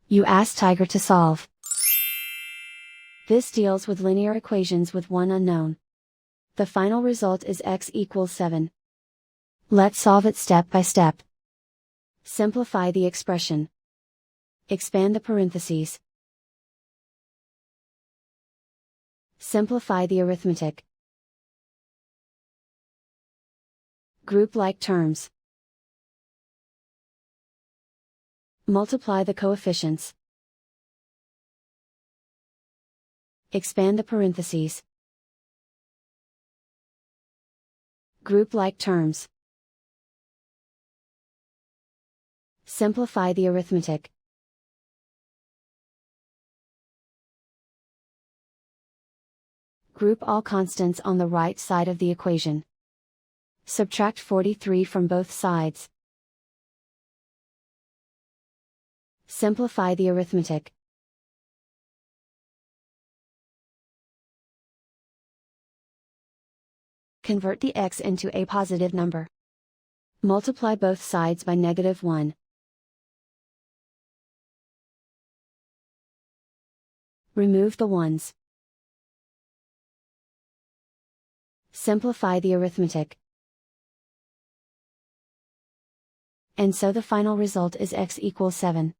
You ask Tiger to solve. This deals with linear equations with one unknown. The final result is x equals 7. Let's solve it step by step. Simplify the expression. Expand the parentheses. Simplify the arithmetic. Group like terms. Multiply the coefficients. Expand the parentheses. Group like terms. Simplify the arithmetic. Group all constants on the right side of the equation. Subtract 43 from both sides. Simplify the arithmetic. Convert the x into a positive number. Multiply both sides by -1. Remove the ones. Simplify the arithmetic. And so the final result is x equals 7.